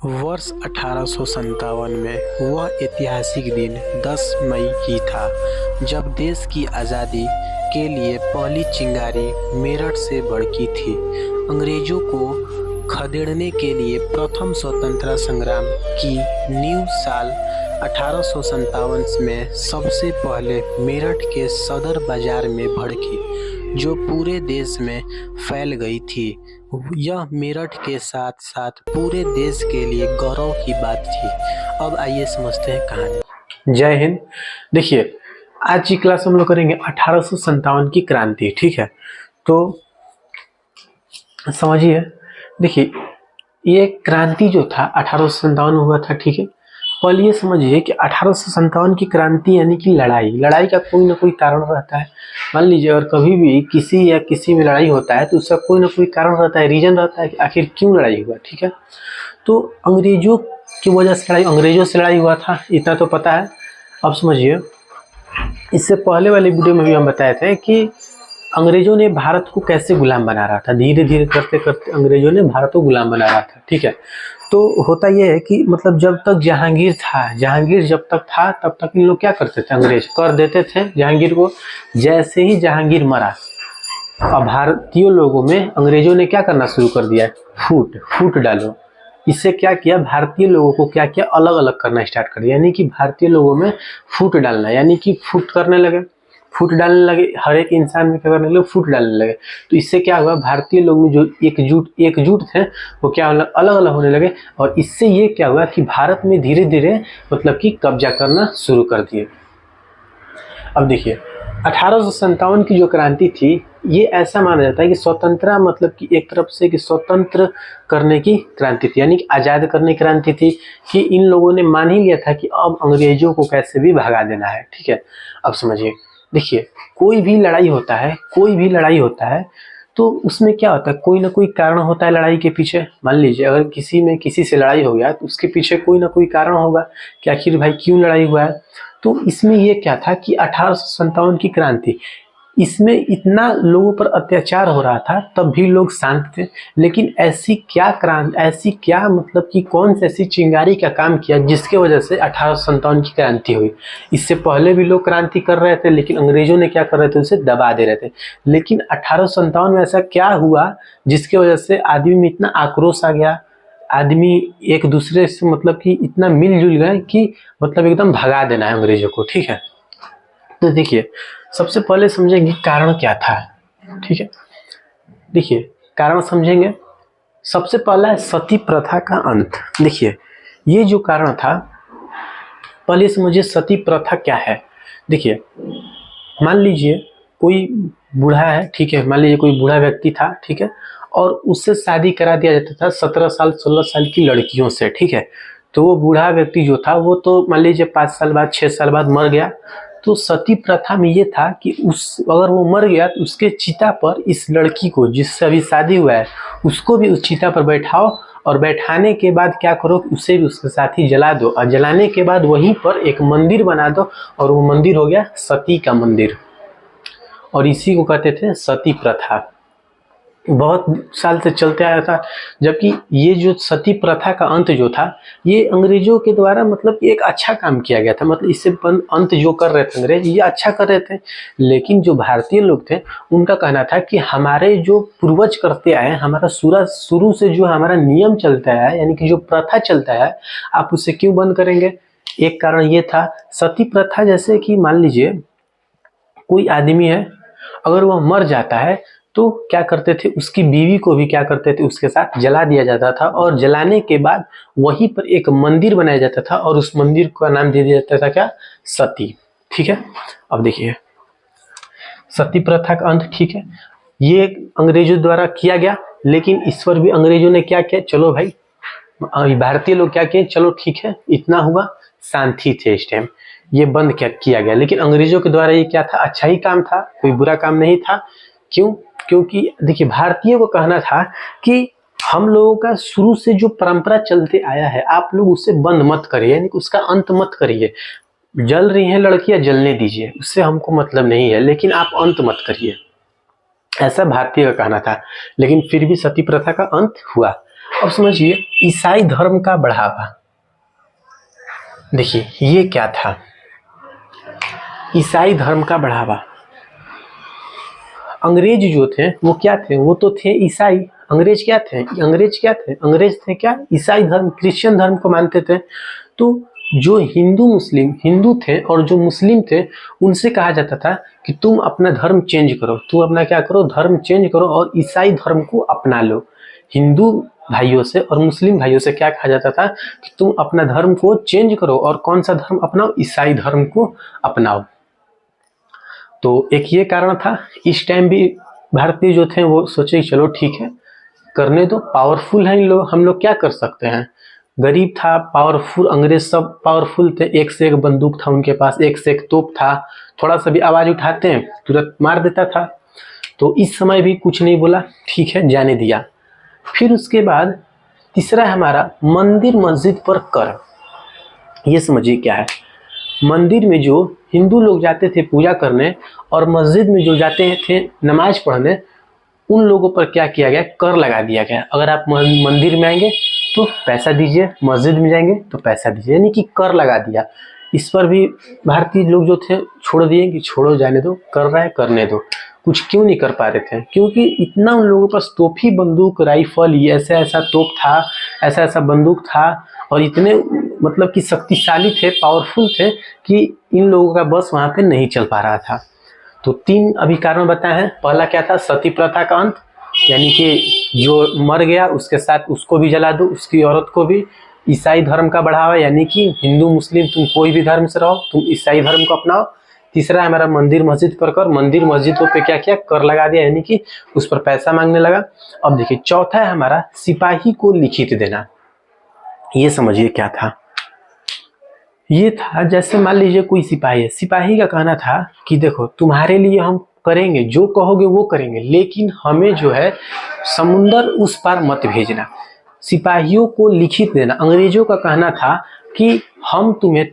वर्ष 1857 में वह ऐतिहासिक दिन 10 मई की था जब देश की आज़ादी के लिए पहली चिंगारी मेरठ से भड़की थी। अंग्रेजों को खदेड़ने के लिए प्रथम स्वतंत्रता संग्राम की नींव साल 1857 में सबसे पहले मेरठ के सदर बाजार में भड़की, जो पूरे देश में फैल गई थी। यह मेरठ के साथ साथ पूरे देश के लिए गौरव की बात थी। अब आइए समझते हैं कहानी। जय हिंद। देखिए, आज की क्लास हम लोग करेंगे 1857 की क्रांति। ठीक है, तो समझिए। देखिए, ये क्रांति जो था 1857 में हुआ था। ठीक है, पहले ये समझिए कि 1857 की क्रांति यानी कि लड़ाई का कोई ना कोई कारण रहता है। मान लीजिए, अगर कभी भी किसी में लड़ाई होता है तो उसका कोई ना कोई कारण रहता है, रीजन रहता है कि आखिर क्यों लड़ाई हुआ। ठीक है, तो अंग्रेजों की वजह से अंग्रेजों से लड़ाई हुआ था, इतना तो पता है। अब समझिए, इससे पहले वाले वीडियो में भी हम बताए थे कि अंग्रेजों ने भारत को कैसे गुलाम बना रहा था। धीरे धीरे करते करते अंग्रेजों ने भारत को गुलाम बना रहा था। ठीक है, तो होता यह है कि मतलब जब तक जहांगीर जब तक था तब तक इन लोग क्या करते थे, अंग्रेज कर देते थे जहांगीर को। जैसे ही जहांगीर मरा, अब भारतीय लोगों में अंग्रेजों ने क्या करना शुरू कर दिया, फूट डालो। इससे क्या किया, भारतीय लोगों को क्या किया, अलग अलग करना स्टार्ट कर दिया। यानी कि भारतीय लोगों में फूट डालना, यानी कि फूट डालने लगे। हर एक इंसान में क्या करने लगे, फूट डालने लगे। तो इससे क्या हुआ, भारतीय लोग में जो एकजुट थे वो क्या अलग अलग होने लगे। और इससे ये क्या हुआ कि भारत में धीरे धीरे मतलब कि कब्जा करना शुरू कर दिए। अब देखिए, 1857 की जो क्रांति थी, ये ऐसा माना जाता है कि स्वतंत्रता मतलब कि एक तरफ से कि स्वतंत्र करने की क्रांति थी, यानी कि आज़ाद करने की क्रांति थी। कि इन लोगों ने मान ही लिया था कि अब अंग्रेजों को कैसे भी भगा देना है। ठीक है, अब समझिए। देखिए, कोई भी लड़ाई होता है तो उसमें क्या होता है, कोई ना कोई कारण होता है लड़ाई के पीछे। मान लीजिए, अगर किसी से लड़ाई हो गया तो उसके पीछे कोई ना कोई कारण होगा कि आखिर भाई क्यों लड़ाई हुआ है। तो इसमें ये क्या था कि 1857 की क्रांति, इसमें इतना लोगों पर अत्याचार हो रहा था तब भी लोग शांत थे। लेकिन ऐसी क्या मतलब कि कौन सी ऐसी चिंगारी का काम किया जिसके वजह से 1857 की क्रांति हुई। इससे पहले भी लोग क्रांति कर रहे थे, लेकिन अंग्रेजों ने क्या कर रहे थे, उसे दबा दे रहे थे। लेकिन 1857 में ऐसा क्या हुआ जिसके वजह से आदमी में इतना आक्रोश आ गया, आदमी एक दूसरे से मतलब कि इतना मिलजुल गए कि मतलब एकदम भगा देना है अंग्रेजों को। ठीक है, तो देखिए, सबसे पहले समझेंगे कारण क्या था। ठीक है, देखिए, कारण समझेंगे। सबसे पहला है सती प्रथा का अंत। देखिए, ये जो कारण था, पहले समझिए सती प्रथा क्या है। देखिए, मान लीजिए कोई बूढ़ा है। ठीक है, मान लीजिए कोई बूढ़ा व्यक्ति था। ठीक है, और उससे शादी करा दिया जाता था 17 साल 16 साल की लड़कियों से। ठीक है, तो वो बूढ़ा व्यक्ति जो था वो तो मान लीजिए 5 साल बाद 6 साल बाद मर गया। तो सती प्रथा में ये था कि अगर वो मर गया तो उसके चिता पर इस लड़की को, जिससे अभी शादी हुआ है, उसको भी उस चिता पर बैठाओ। और बैठाने के बाद क्या करो, उसे भी उसके साथ ही जला दो। और जलाने के बाद वहीं पर एक मंदिर बना दो, और वो मंदिर हो गया सती का मंदिर। और इसी को कहते थे सती प्रथा। बहुत साल से चलते आया था। जबकि ये जो सती प्रथा का अंत जो था, ये अंग्रेजों के द्वारा मतलब एक अच्छा काम किया गया था। मतलब इससे अंत जो कर रहे थे अंग्रेज, ये अच्छा कर रहे थे। लेकिन जो भारतीय लोग थे, उनका कहना था कि हमारे जो पूर्वज करते आए, हमारा शुरू से जो हमारा नियम चलता है, यानी कि जो प्रथा चलता है, आप उसे क्यों बंद करेंगे। एक कारण ये था सती प्रथा। जैसे कि मान लीजिए कोई आदमी है, अगर वह मर जाता है तो क्या करते थे, उसकी बीवी को भी क्या करते थे, उसके साथ जला दिया जाता था। और जलाने के बाद वहीं पर एक मंदिर बनाया जाता था, और उस मंदिर का नाम दे दिया जाता था क्या, सती। ठीक है, अब देखिए सती प्रथा का अंत। ठीक है, ये अंग्रेजों द्वारा किया गया। लेकिन इस पर भी अंग्रेजों ने क्या किया, चलो भाई, भारतीय लोग क्या किए, चलो ठीक है, इतना हुआ, शांति थे इस टाइम, ये बंद किया गया। लेकिन अंग्रेजों के द्वारा ये क्या था, अच्छा ही काम था, कोई बुरा काम नहीं था। क्यों, क्योंकि देखिए भारतीयों को कहना था कि हम लोगों का शुरू से जो परंपरा चलते आया है, आप लोग उसे बंद मत करिए, यानी उसका अंत मत करिए। जल रही हैं लड़कियां, जलने दीजिए, उससे हमको मतलब नहीं है, लेकिन आप अंत मत करिए, ऐसा भारतीय का कहना था। लेकिन फिर भी सती प्रथा का अंत हुआ। अब समझिए ईसाई धर्म का बढ़ावा। देखिए ये क्या था, ईसाई धर्म का बढ़ावा। अंग्रेज जो थे वो क्या थे, वो तो थे ईसाई। अंग्रेज क्या थे, अंग्रेज थे क्या, ईसाई धर्म, क्रिश्चियन धर्म को मानते थे। तो जो हिंदू थे और जो मुस्लिम थे उनसे कहा जाता था कि तुम अपना धर्म चेंज करो, तुम अपना क्या करो, धर्म चेंज करो और ईसाई धर्म को अपना लो। हिंदू भाइयों से और मुस्लिम भाइयों से क्या कहा जाता था कि तुम अपना धर्म को चेंज करो और कौन सा धर्म अपनाओ, ईसाई धर्म को अपनाओ। तो एक ये कारण था। इस टाइम भी भारतीय जो थे वो सोचे चलो ठीक है करने दो, पावरफुल हैं इन लोग, हम लोग क्या कर सकते हैं। गरीब था, पावरफुल, अंग्रेज सब पावरफुल थे, एक से एक बंदूक था उनके पास, एक से एक तोप था, थोड़ा सा भी आवाज उठाते हैं तुरंत मार देता था। तो इस समय भी कुछ नहीं बोला, ठीक है जाने दिया। फिर उसके बाद तीसरा है हमारा मंदिर मस्जिद पर कर। ये समझिए क्या है, मंदिर में जो हिंदू लोग जाते थे पूजा करने और मस्जिद में जो जाते थे नमाज पढ़ने, उन लोगों पर क्या किया गया, कर लगा दिया गया। अगर आप मंदिर में आएंगे तो पैसा दीजिए, मस्जिद में जाएंगे तो पैसा दीजिए, यानी कि कर लगा दिया। इस पर भी भारतीय लोग जो थे छोड़ दिए कि छोड़ो जाने दो, कर रहा है करने दो। कुछ क्यों नहीं कर पा रहे थे, क्योंकि इतना उन लोगों के पास तोपी, बंदूक, राइफल, ये ऐसा ऐसा तोप था, ऐसा ऐसा बंदूक था और इतने मतलब कि शक्तिशाली थे, पावरफुल थे कि इन लोगों का बस वहां पे नहीं चल पा रहा था। तो 3 अभी कारण बताए हैं। पहला क्या था, सती प्रथा का अंत, यानी कि जो मर गया उसके साथ उसको भी जला दो, उसकी औरत को भी। ईसाई धर्म का बढ़ावा, यानी कि हिंदू मुस्लिम तुम कोई भी धर्म से रहो, तुम ईसाई धर्म को अपनाओ। तीसरा है हमारा मंदिर मस्जिद पर कर, मंदिर मस्जिदों पे क्या किया, कर लगा दिया, यानी कि उस पर पैसा मांगने लगा। अब देखिए चौथा है हमारा सिपाही को लिखित देना। ये समझिए क्या था, ये था जैसे मान लीजिए कोई सिपाही है, सिपाही का कहना था कि देखो तुम्हारे लिए हम करेंगे, जो कहोगे वो करेंगे, लेकिन हमें जो है समुंदर उस पार मत भेजना। सिपाहियों को लिखित देना। अंग्रेजों का कहना था कि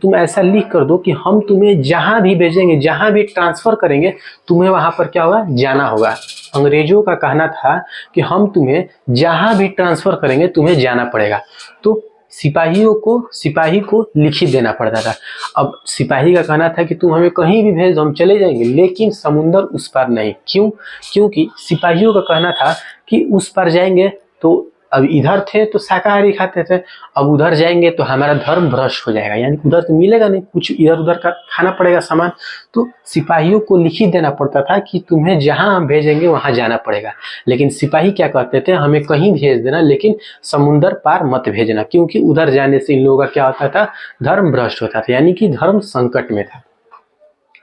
तुम ऐसा लिख कर दो कि हम तुम्हें जहां भी भेजेंगे, जहां भी ट्रांसफर करेंगे, तुम्हें वहां पर क्या होगा, जाना होगा। अंग्रेजों का कहना था कि हम तुम्हें जहां भी ट्रांसफर करेंगे तुम्हें जाना पड़ेगा। तो सिपाही को लिखित देना पड़ता था। अब सिपाही का कहना था कि तुम हमें कहीं भी भेज दो, हम चले जाएंगे, लेकिन समुंदर उस पार नहीं। क्यों, क्योंकि सिपाहियों का कहना था कि उस पार जाएंगे तो, अब इधर थे तो शाकाहारी खाते थे, अब उधर जाएंगे तो हमारा धर्म भ्रष्ट हो जाएगा, यानी उधर तो मिलेगा नहीं, कुछ इधर उधर का खाना पड़ेगा सामान। तो सिपाहियों को लिखित देना पड़ता था कि तुम्हें जहां हम भेजेंगे वहां जाना पड़ेगा। लेकिन सिपाही क्या कहते थे, हमें कहीं भेज देना लेकिन समुंदर पार मत भेजना, क्योंकि उधर जाने से इन लोगों का क्या होता था, धर्म भ्रष्ट होता था, यानी कि धर्म संकट में था,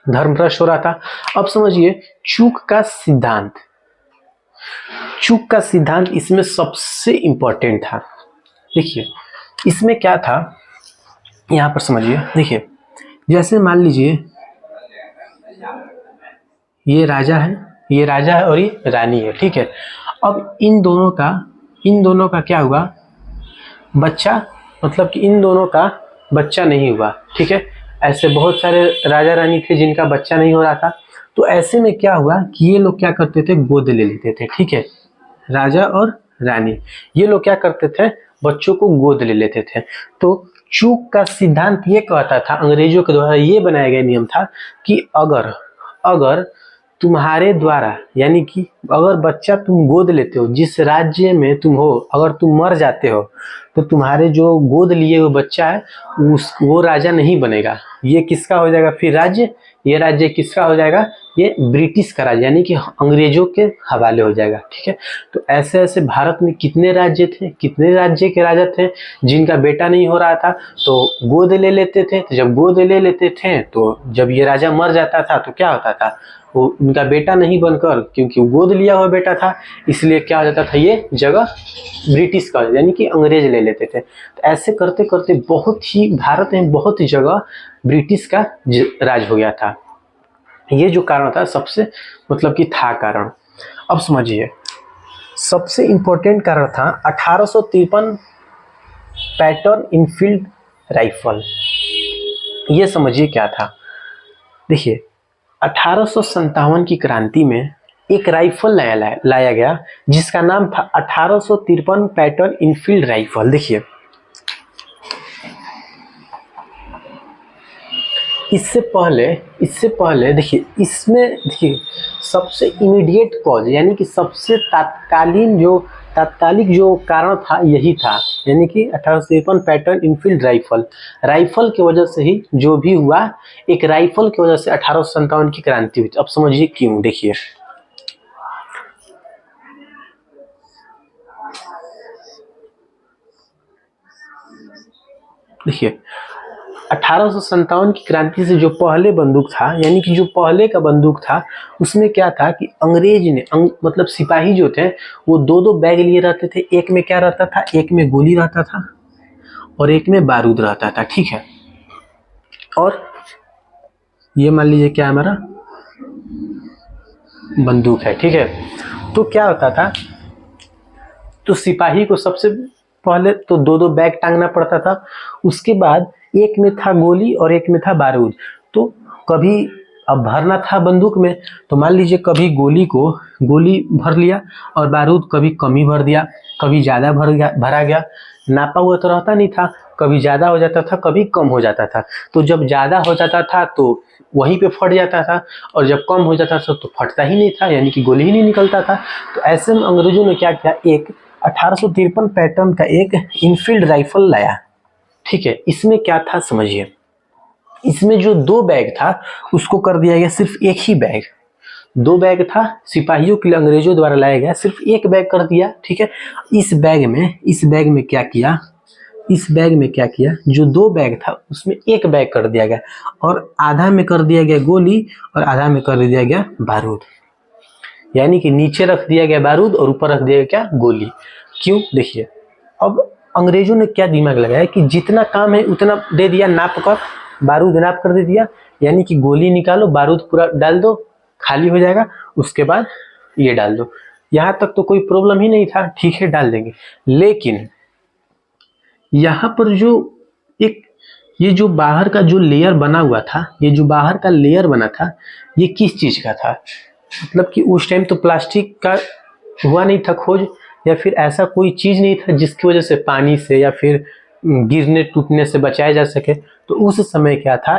धर्म भ्रष्ट हो रहा था। अब समझिए चूक का सिद्धांत। चूक का सिद्धांत इसमें सबसे इंपॉर्टेंट था। देखिए इसमें क्या था, यहां पर समझिए। देखिए जैसे मान लीजिए ये राजा है और ये रानी है, ठीक है। अब इन दोनों का क्या हुआ, बच्चा, मतलब कि इन दोनों का बच्चा नहीं हुआ, ठीक है। ऐसे बहुत सारे राजा रानी थे जिनका बच्चा नहीं हो रहा था। तो ऐसे में क्या हुआ कि ये लोग क्या करते थे, गोद ले लेते थे, ठीक है। राजा और रानी ये लोग क्या करते थे, बच्चों को गोद ले लेते थे। तो चूक का सिद्धांत ये कहता था, अंग्रेजों के द्वारा ये बनाया गया नियम था कि अगर तुम्हारे द्वारा, यानी कि अगर बच्चा तुम गोद लेते हो, जिस राज्य में तुम हो, अगर तुम मर जाते हो तो तुम्हारे जो गोद लिए हुए बच्चा है वो राजा नहीं बनेगा। ये किसका हो जाएगा फिर राज्य, ये राज्य किसका हो जाएगा, ये ब्रिटिश का राज्य, यानी कि अंग्रेजों के हवाले हो जाएगा, ठीक है। तो ऐसे ऐसे भारत में कितने राज्य के राजा थे जिनका बेटा नहीं हो रहा था, तो गोद ले लेते थे। तो जब गोद ले लेते थे तो जब ये राजा मर जाता था तो क्या होता था, वो उनका बेटा नहीं बनकर, क्योंकि गोद लिया हुआ बेटा था, इसलिए क्या हो जाता था, ये जगह ब्रिटिश का, यानी कि अंग्रेज ले लेते थे। तो ऐसे करते करते भारत में बहुत जगह ब्रिटिश का राज हो गया था। ये जो कारण था सबसे, मतलब कि था कारण। अब समझिए सबसे इंपॉर्टेंट कारण था 1853 पैटर्न इनफील्ड राइफल। ये समझिए क्या था। देखिए 1857 की क्रांति में एक राइफल लाया गया जिसका नाम था 1853 पैटर्न इनफील्ड राइफल। देखिए इससे पहले देखिए इसमें देखिए सबसे इमीडिएट कॉज यानी कि सबसे तात्कालिक जो कारण था यही था, यानी कि 1853 पैटर्न इनफील्ड राइफल की वजह से ही जो भी हुआ, एक राइफल की वजह से 1857 की क्रांति हुई। अब समझिए क्यों। देखिए 1857 की क्रांति से जो पहले बंदूक था, यानी कि जो पहले का बंदूक था, उसमें क्या था कि अंग्रेज ने मतलब सिपाही जो थे वो दो दो बैग लिए रहते थे। एक में क्या रहता था, एक में गोली रहता था और एक में बारूद रहता था, ठीक है। और ये मान लीजिए क्या हमारा बंदूक है, ठीक है। तो क्या होता था, तो सिपाही को सबसे पहले तो दो दो बैग टांगना पड़ता था। उसके बाद एक में था गोली और एक में था बारूद। तो कभी अब भरना था बंदूक में, तो मान लीजिए कभी गोली भर लिया और बारूद कभी कम ही भर दिया, कभी ज़्यादा भरा गया। नापा हुआ तो रहता नहीं था, कभी ज़्यादा हो जाता था, कभी कम हो जाता था। तो जब ज़्यादा हो जाता था तो वहीं पे फट जाता था, और जब कम हो जाता था तो फटता ही नहीं था, यानी कि गोली ही नहीं निकलता था। तो ऐसे में अंग्रेजों ने क्या किया, एक 1853 पैटर्न का एक इनफील्ड राइफल लाया, ठीक है। इसमें क्या था समझिए, इसमें जो दो बैग था उसको कर दिया गया सिर्फ एक ही बैग। दो बैग था सिपाहियों के लिए अंग्रेजों द्वारा लाया गया, सिर्फ एक बैग कर दिया, ठीक है। इस बैग में क्या किया, जो दो बैग था उसमें एक बैग कर दिया गया, और आधा में कर दिया गया गोली और आधा में कर दिया गया बारूद। यानी कि नीचे रख दिया गया बारूद और ऊपर रख दिया गया क्या, गोली। क्यों, देखिए अब अंग्रेजों ने क्या दिमाग लगाया कि जितना काम है उतना दे दिया, नाप कर बारूद नाप कर दे दिया, यानी कि गोली निकालो बारूद पूरा डाल दो, खाली हो जाएगा, उसके बाद ये डाल दो। यहाँ तक तो कोई प्रॉब्लम ही नहीं था, ठीक है डाल देंगे। लेकिन यहाँ पर जो एक ये जो बाहर का जो लेयर बना हुआ था, ये जो बाहर का लेयर बना था, ये किस चीज का था, मतलब कि उस टाइम तो प्लास्टिक का हुआ नहीं था खोज, या फिर ऐसा कोई चीज नहीं था जिसकी वजह से पानी से या फिर गिरने टूटने से बचाया जा सके। तो उस समय क्या था,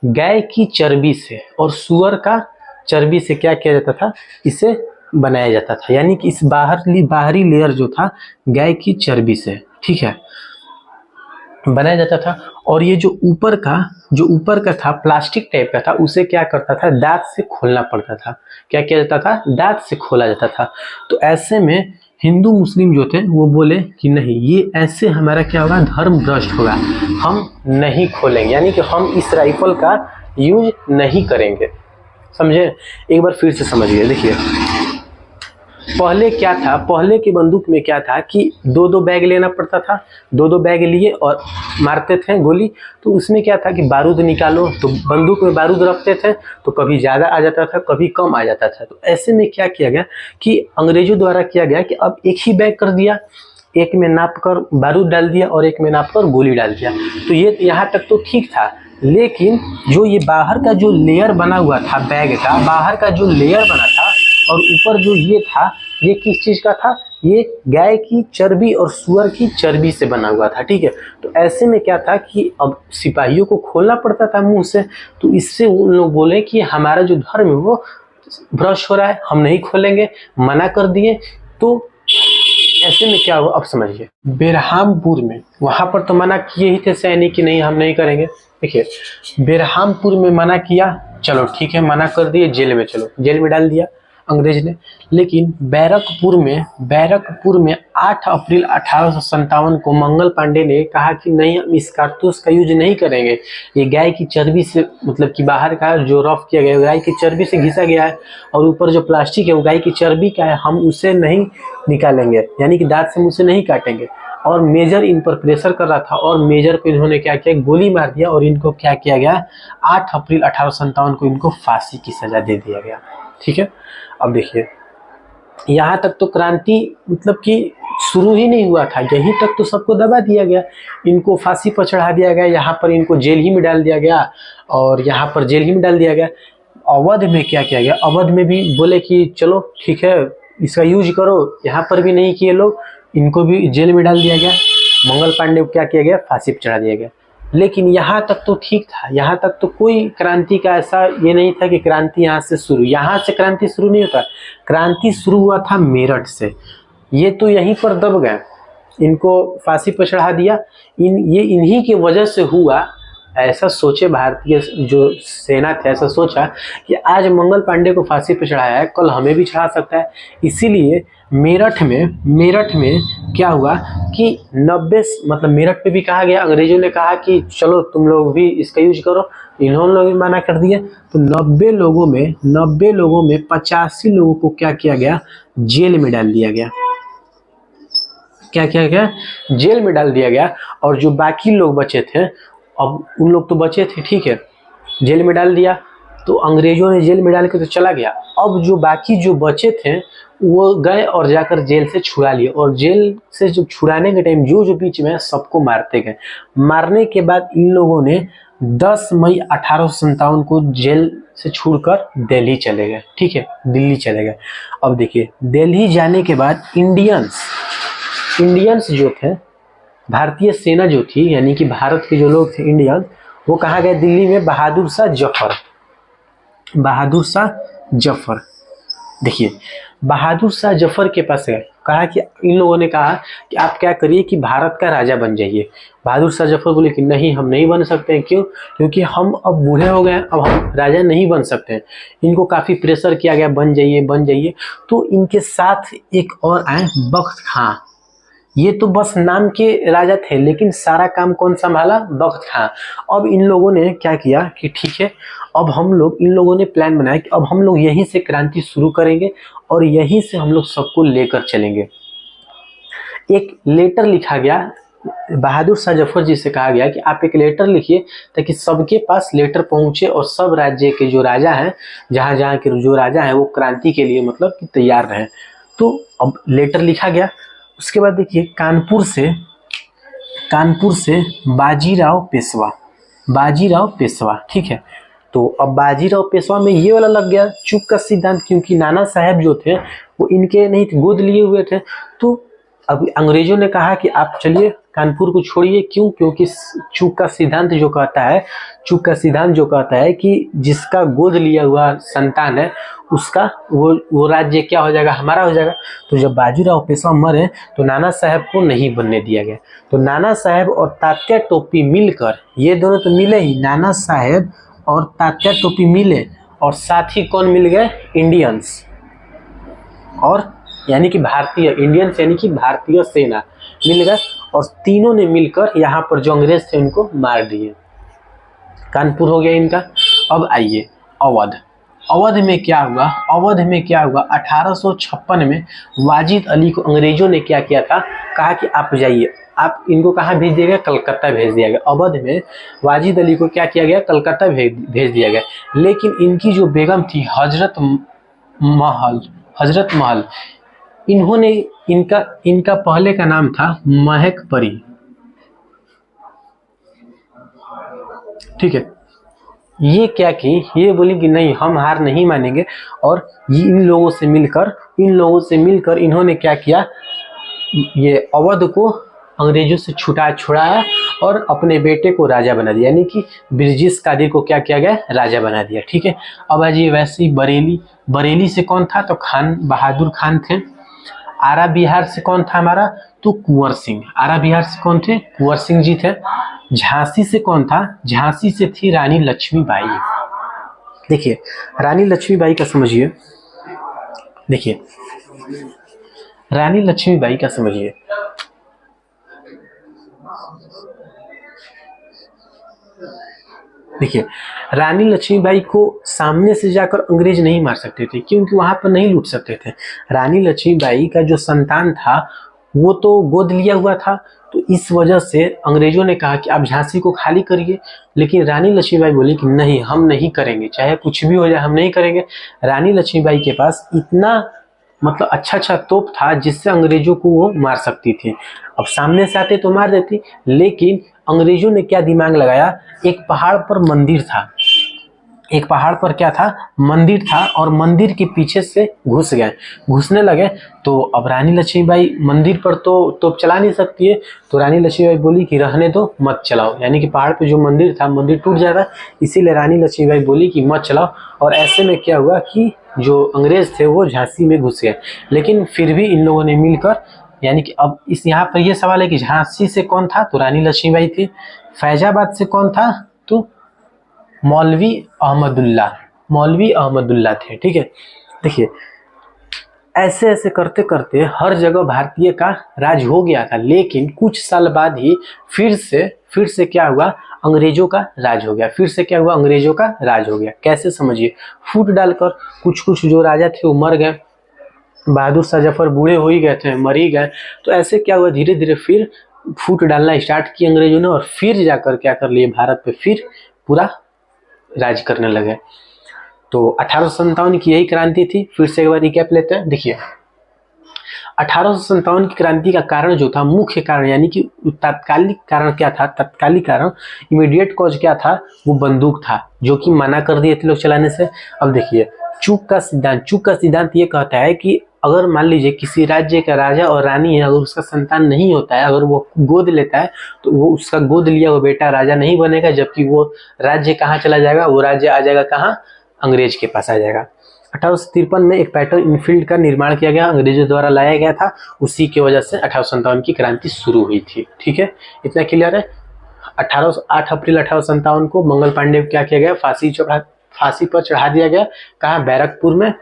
गाय की चर्बी से और सुअर का चर्बी से क्या किया जाता था, इसे बनाया जाता था। यानी कि इस बाहरी लेयर जो था गाय की चर्बी से, ठीक है, बनाया जाता था। और ये जो ऊपर का था प्लास्टिक टाइप का था, उसे क्या करता था, दांत से खोलना पड़ता था। क्या किया जाता था, दांत से खोला जाता था। तो ऐसे में हिंदू मुस्लिम जो थे वो बोले कि नहीं, ये ऐसे हमारा क्या होगा, धर्म भ्रष्ट होगा, हम नहीं खोलेंगे, यानी कि हम इस राइफल का यूज नहीं करेंगे। समझे, एक बार फिर से समझिए। देखिए पहले क्या था, पहले की बंदूक में क्या था कि दो दो बैग लेना पड़ता था, दो दो बैग लिए और मारते थे गोली। तो उसमें क्या था कि बारूद निकालो, तो बंदूक में बारूद रखते थे, तो कभी ज़्यादा आ जाता था, कभी कम आ जाता था। तो ऐसे में क्या किया गया कि अंग्रेजों द्वारा किया गया कि अब एक ही बैग कर दिया, एक में नाप कर बारूद डाल दिया और एक में नाप कर गोली डाल दिया। तो ये यहाँ तक तो ठीक था। लेकिन जो ये बाहर का जो लेयर बना हुआ था बैग का, बाहर का जो लेयर बना था और ऊपर जो ये था, ये किस चीज का था, ये गाय की चर्बी और सुअर की चर्बी से बना हुआ था, ठीक है। तो ऐसे में क्या था कि अब सिपाहियों को खोलना पड़ता था मुंह से, तो इससे उन लोग बोले कि हमारा जो धर्म है वो भ्रष्ट हो रहा है, हम नहीं खोलेंगे, मना कर दिए। तो ऐसे में क्या हुआ, अब समझिए। बेरहामपुर में, वहां पर तो मना किए ही थे सैनिक कि नहीं हम नहीं करेंगे। देखिए बेरहामपुर में मना किया, चलो ठीक है मना कर दिए, जेल में चलो, जेल में डाल दिया अंग्रेज ने। लेकिन बैरकपुर में 8 अप्रैल 1857 को मंगल पांडे ने कहा कि नहीं, हम इस कारतूस का यूज नहीं करेंगे, ये गाय की चर्बी से, मतलब कि बाहर का जो रफ किया गया गाय की चर्बी से घिसा गया है, और ऊपर जो प्लास्टिक है वो गाय की चर्बी का है, हम उसे नहीं निकालेंगे, यानी कि दांत से हम उसे नहीं काटेंगे। और मेजर इन पर प्रेशर कर रहा था, और मेजर को इन्होंने क्या किया, गोली मार दिया, और इनको क्या किया गया, 8 अप्रैल 1857 को इनको फांसी की सजा दे दिया गया, ठीक है। अब देखिए यहाँ तक तो क्रांति मतलब कि शुरू ही नहीं हुआ था, यहीं तक तो सबको दबा दिया गया, इनको फांसी पर चढ़ा दिया गया, यहाँ पर इनको जेल ही में डाल दिया गया, और यहाँ पर जेल ही में डाल दिया गया। अवध में क्या किया गया, अवध में भी बोले कि चलो ठीक है इसका यूज करो, यहाँ पर भी नहीं किए लोग, इनको भी जेल में डाल दिया गया। मंगल पांडे को क्या किया गया, फांसी पर चढ़ा दिया गया। लेकिन यहाँ तक तो ठीक था, यहाँ तक तो कोई क्रांति का ऐसा ये नहीं था कि क्रांति यहाँ से शुरू, यहाँ से क्रांति शुरू नहीं होता, क्रांति शुरू हुआ था मेरठ से। ये तो यहीं पर दब गए, इनको फांसी पर चढ़ा दिया। ये इन्हीं की वजह से हुआ। ऐसा सोचे भारतीय जो सेना थे, ऐसा सोचा कि आज मंगल पांडे को फांसी पर चढ़ाया है, कल हमें भी चढ़ा सकता है। इसीलिए मेरठ में क्या हुआ कि 90 मतलब मेरठ पे भी कहा गया, अंग्रेजों ने कहा कि चलो तुम लोग भी इसका यूज करो, इन्होंने लोग भी मना कर दिए। तो 90 लोगों में 85 लोगों को क्या किया गया, जेल में डाल दिया गया। क्या किया गया, जेल में डाल दिया गया। और जो बाकी लोग बचे थे, अब उन लोग तो बचे थे ठीक है, जेल में डाल दिया तो अंग्रेजों ने जेल में डाल के तो चला गया। अब जो बाकी जो बचे थे वो गए और जाकर जेल से छुड़ा लिए, और जेल से जब छुड़ाने के टाइम जो बीच में सबको मारते गए। मारने के बाद इन लोगों ने 10 मई 1857 को जेल से छुड़कर दिल्ली चले गए। ठीक है, दिल्ली चले गए। अब देखिए दिल्ली जाने के बाद इंडियंस जो थे, भारतीय सेना जो थी, यानी कि भारत के जो लोग थे इंडियन, वो कहाँ गए, दिल्ली में बहादुर शाह जफर। देखिए बहादुर शाह जफर के पास गए, कहा कि इन लोगों ने कहा कि आप क्या करिए कि भारत का राजा बन जाइए। बहादुर शाह जफर बोले कि नहीं, हम नहीं बन सकते हैं। क्यों? क्योंकि हम अब बूढ़े हो गए, अब हम राजा नहीं बन सकते हैं। इनको काफ़ी प्रेशर किया गया, बन जाइए। तो इनके साथ एक और आए, बख्त खां। ये तो बस नाम के राजा थे, लेकिन सारा काम कौन संभाला, बख्त खां। अब इन लोगों ने क्या किया कि ठीक है, अब इन लोगों ने प्लान बनाया कि अब हम लोग यहीं से क्रांति शुरू करेंगे और यहीं से हम लोग सबको लेकर चलेंगे। एक लेटर लिखा गया, बहादुर शाह जफर जी से कहा गया कि आप एक लेटर लिखिए ताकि सबके पास लेटर पहुंचे और सब राज्य के जो राजा हैं, जहाँ के जो राजा हैं, वो क्रांति के लिए मतलब कि तैयार रहें। तो अब लेटर लिखा गया। उसके बाद देखिए कानपुर से बाजीराव पेशवा। ठीक है, तो अब बाजीराव पेशवा में ये वाला लग गया चूक का सिद्धांत, क्योंकि नाना साहब जो थे वो इनके नहीं थे, गोद लिए हुए थे। तो अब अंग्रेजों ने कहा कि आप चलिए कानपुर को छोड़िए। क्यों? क्योंकि चूक का सिद्धांत जो कहता है कि जिसका गोद लिया हुआ संतान है उसका वो राज्य क्या हो जाएगा, हमारा हो जाएगा। तो जब बाजीराव पेशवा मरे तो नाना साहब को नहीं बनने दिया गया। तो नाना साहब और तात्या टोपी मिलकर, ये दोनों तो मिले ही, नाना साहब और तात्या टोपी मिले, और साथ ही कौन मिल गए, इंडियंस, और यानी कि भारतीय सेना मिल गए, और तीनों ने मिलकर यहाँ पर जो अंग्रेज थे उनको मार दिए। कानपुर हो गया इनका। अब आइए अवध में क्या हुआ, 1856 में वाजिद अली को अंग्रेजों ने क्या किया था, कहा कि आप जाइए, आप इनको कहाँ भेज दिया गया, कलकत्ता भेज दिया गया। अवध में वाजिद अली को क्या किया गया, कलकत्ता भेज दिया गया। लेकिन इनकी जो बेगम थी हजरत महल, इन्होंने इनका पहले का नाम था महक परी। ठीक है, ये क्या की, ये बोली कि नहीं, हम हार नहीं मानेंगे, और इन लोगों से मिलकर इन्होंने क्या किया, ये अवध को अंग्रेजों से छुड़ाया और अपने बेटे को राजा बना दिया, यानी कि बिरजिस कादिर को क्या किया गया, राजा बना दिया। ठीक है, अब आज ये वैसे ही बरेली से कौन था, तो खान बहादुर खान थे। आरा बिहार से कौन था हमारा, तो कुंवर सिंह। आरा बिहार से कौन थे, कुंवर सिंह जी थे। झांसी से कौन था, झांसी से थी रानी लक्ष्मीबाई। देखिए रानी लक्ष्मीबाई का समझिए, देखिए रानी लक्ष्मीबाई का समझिए, देखिए रानी लक्ष्मीबाई को सामने से जाकर अंग्रेज नहीं मार सकते थे, क्योंकि वहां पर नहीं लूट सकते थे। रानी लक्ष्मीबाई का जो संतान था वो तो गोद लिया हुआ था, तो इस वजह से अंग्रेजों ने कहा कि आप झांसी को खाली करिए। लेकिन रानी लक्ष्मीबाई बोली कि नहीं, हम नहीं करेंगे, चाहे कुछ भी हो जाए, हम नहीं करेंगे। रानी लक्ष्मीबाई के पास इतना मतलब अच्छा तोप था जिससे अंग्रेजों को वो मार सकती थी। अब सामने से आते तो मार देती, लेकिन अंग्रेजों ने क्या दिमाग लगाया, एक पहाड़ पर मंदिर था, एक पहाड़ पर क्या था, मंदिर था, और मंदिर के पीछे से घुसने लगे। तो अब रानी लक्ष्मीबाई मंदिर पर तो तोप चला नहीं सकती है, तो रानी लक्ष्मीबाई बोली कि रहने दो, मत चलाओ, यानी कि पहाड़ पे जो मंदिर था मंदिर टूट जाएगा, इसीलिए रानी लक्ष्मीबाई बोली कि मत चलाओ। और ऐसे में क्या हुआ कि जो अंग्रेज थे वो झांसी में घुस गए। लेकिन फिर भी इन लोगों ने मिलकर, यानी कि अब इस यहाँ पर ये सवाल है कि झांसी से कौन था, तो रानी लक्ष्मीबाई थी। फैजाबाद से कौन था, तो मौलवी अहमदुल्ला थे, ठीक है। देखिए ऐसे ऐसे करते करते हर जगह भारतीय का राज हो गया था, लेकिन कुछ साल बाद ही फिर से क्या हुआ, अंग्रेजों का राज हो गया। फिर से क्या हुआ, अंग्रेजों का राज हो गया। कैसे, समझिए, फूट डालकर। कुछ जो राजा थे वो मर गए, बहादुर शाह जफर बूढ़े हो ही गए थे, मर ही गए। तो ऐसे क्या हुआ, धीरे धीरे फिर फूट डालना स्टार्ट किया अंग्रेजों ने, और फिर जाकर क्या कर लिए, भारत पे फिर पूरा राज करने लगे। तो 1857 की यही क्रांति थी। फिर से एक बार रिकैप लेते हैं। देखिए 1857 की क्रांति का कारण जो था, मुख्य कारण, यानी कि तात्कालिक कारण क्या था, तात्कालिक कारण, इमीडिएट कॉज क्या था, वो बंदूक था, जो कि मना कर दिए थे लोग चलाने से। अब देखिए चूक का सिद्धांत ये कहता है कि अगर मान लीजिए किसी राज्य का राजा और रानी है, अगर उसका संतान नहीं होता है, अगर वो गोद लेता है, तो वो उसका गोद लिया हुआ बेटा राजा नहीं बनेगा, जबकि वो राज्य कहाँ चला जाएगा, वो राज्य आ जाएगा कहाँ, अंग्रेज के पास आ जाएगा। 1853 में एक पैटर्न इनफील्ड का निर्माण किया गया, अंग्रेजों द्वारा लाया गया था। उसी की वजह से 1857 की क्रांति शुरू हुई थी, ठीक है, इतना क्लियर है। 8 अप्रैल 1857 को मंगल पांडे को क्या किया गया, फांसी पर चढ़ा दिया गया। कहाँ, बैरकपुर में।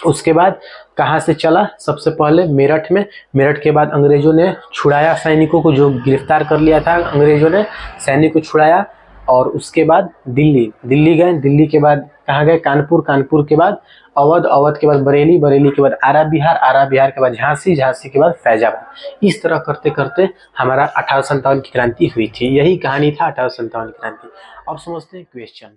उसके बाद कहाँ से चला, सबसे पहले मेरठ में। मेरठ के बाद अंग्रेजों ने छुड़ाया सैनिकों को, जो गिरफ्तार कर लिया था अंग्रेजों ने, सैनिक को छुड़ाया। और उसके बाद दिल्ली गए। दिल्ली के बाद कहाँ गए, कानपुर के बाद अवध के बाद बरेली के बाद आरा बिहार के बाद झांसी के बाद फैजाबाद। इस तरह करते करते हमारा 1857 की क्रांति हुई थी। यही कहानी था 1857 की क्रांति। अब समझते हैं क्वेश्चन।